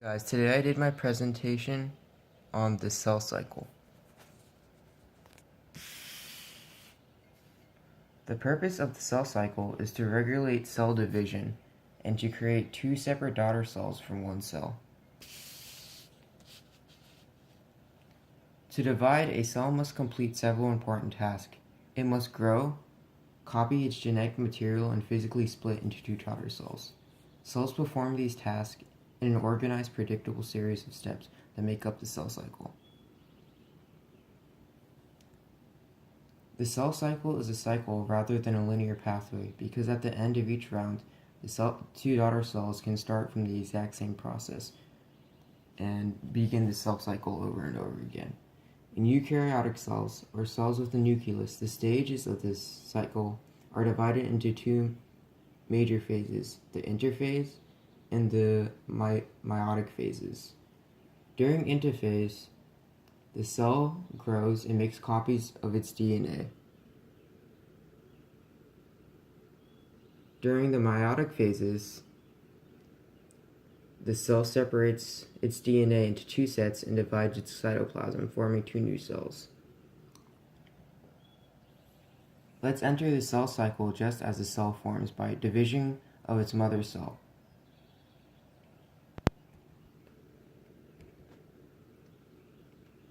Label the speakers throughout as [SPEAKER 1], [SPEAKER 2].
[SPEAKER 1] Guys, today I did my presentation on the cell cycle. The purpose of the cell cycle is to regulate cell division and to create two separate daughter cells from one cell. To divide, a cell must complete several important tasks. It must grow, copy its genetic material, and physically split into two daughter cells. Cells perform these tasks in an organized, predictable series of steps that make up the cell cycle. The cell cycle is a cycle rather than a linear pathway because at the end of each round, the two daughter cells can start from the exact same process and begin the cell cycle over and over again. In eukaryotic cells, or cells with a nucleus, the stages of this cycle are divided into two major phases, the interphase and the meiotic phases. During interphase, the cell grows and makes copies of its DNA. During the meiotic phases, the cell separates its DNA into two sets and divides its cytoplasm, forming two new cells. Let's enter the cell cycle just as the cell forms by division of its mother cell.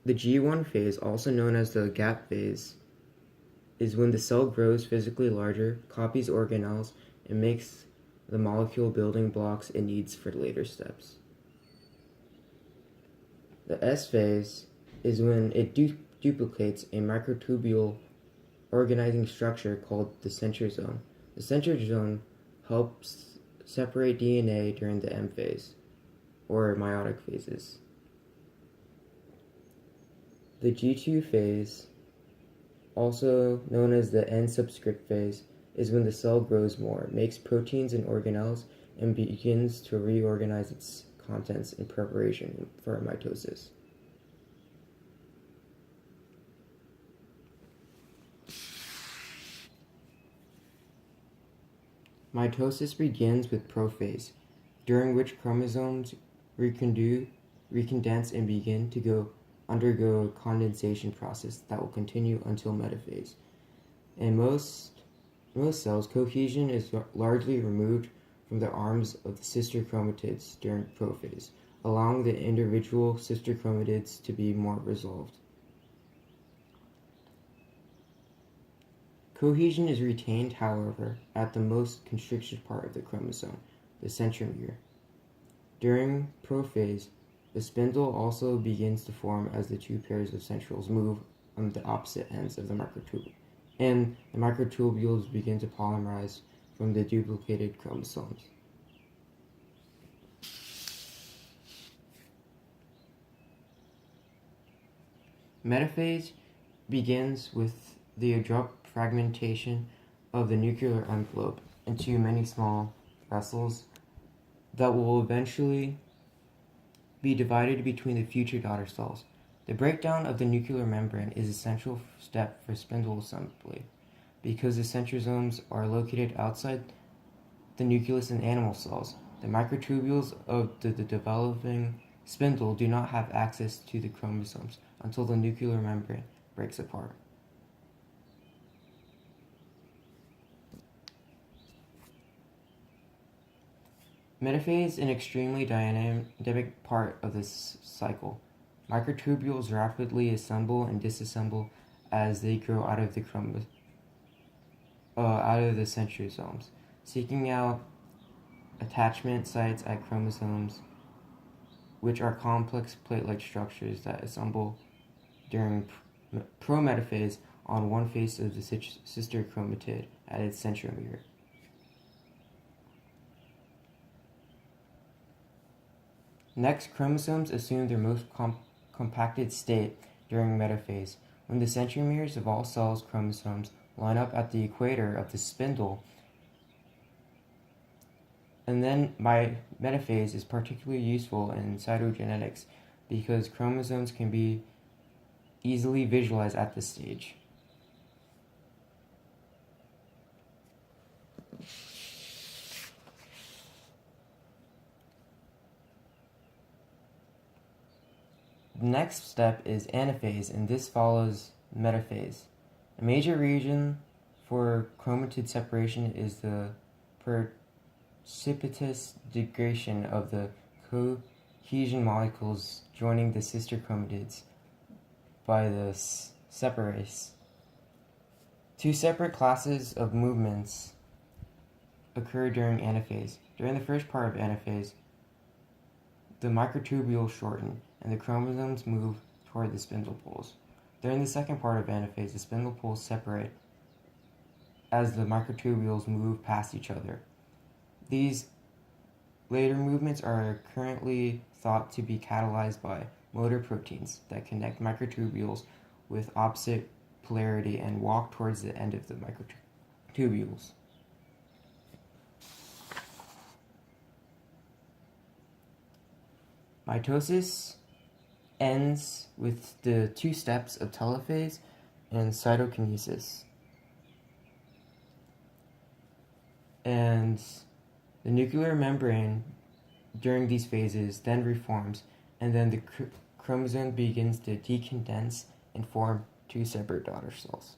[SPEAKER 1] The G1 phase, also known as the gap phase, is when the cell grows physically larger, copies organelles, and makes the molecule building blocks it needs for later steps. The S phase is when it duplicates a microtubule organizing structure called the centrosome. The centrosome helps separate DNA during the M phase, or meiotic phases. The G2 phase, also known as the N subscript phase, is when the cell grows more, makes proteins and organelles, and begins to reorganize its contents in preparation for mitosis. Mitosis begins with prophase, during which chromosomes recondense and begin to undergo a condensation process that will continue until metaphase. In most cells, cohesion is largely removed from the arms of the sister chromatids during prophase, allowing the individual sister chromatids to be more resolved. Cohesion is retained, however, at the most constricted part of the chromosome, the centromere. During prophase, the spindle also begins to form as the two pairs of centrioles move on the opposite ends of the microtubule, and the microtubules begin to polymerize from the duplicated chromosomes. Metaphase begins with the abrupt fragmentation of the nuclear envelope into many small vessels that will eventually be divided between the future daughter cells. The breakdown of the nuclear membrane is a central step for spindle assembly because the centrosomes are located outside the nucleus in animal cells. The microtubules of the developing spindle do not have access to the chromosomes until the nuclear membrane breaks apart. Metaphase is an extremely dynamic part of this cycle. Microtubules rapidly assemble and disassemble as they grow out of the centrosomes, seeking out attachment sites at chromosomes, which are complex plate-like structures that assemble during prometaphase on one face of the sister chromatid at its centromere. Next, chromosomes assume their most compacted state during metaphase, when the centromeres of all cells' chromosomes line up at the equator of the spindle. And then metaphase is particularly useful in cytogenetics because chromosomes can be easily visualized at this stage. The next step is anaphase, and this follows metaphase. A major region for chromatid separation is the precipitous degradation of the cohesion molecules joining the sister chromatids by the separase. Two separate classes of movements occur during anaphase. During the first part of anaphase, the microtubules shorten and the chromosomes move toward the spindle poles. During the second part of anaphase, the spindle poles separate as the microtubules move past each other. These later movements are currently thought to be catalyzed by motor proteins that connect microtubules with opposite polarity and walk towards the end of the microtubules. Mitosis ends with the two steps of telophase and cytokinesis. And the nuclear membrane during these phases then reforms, and then the chromosome begins to decondense and form two separate daughter cells.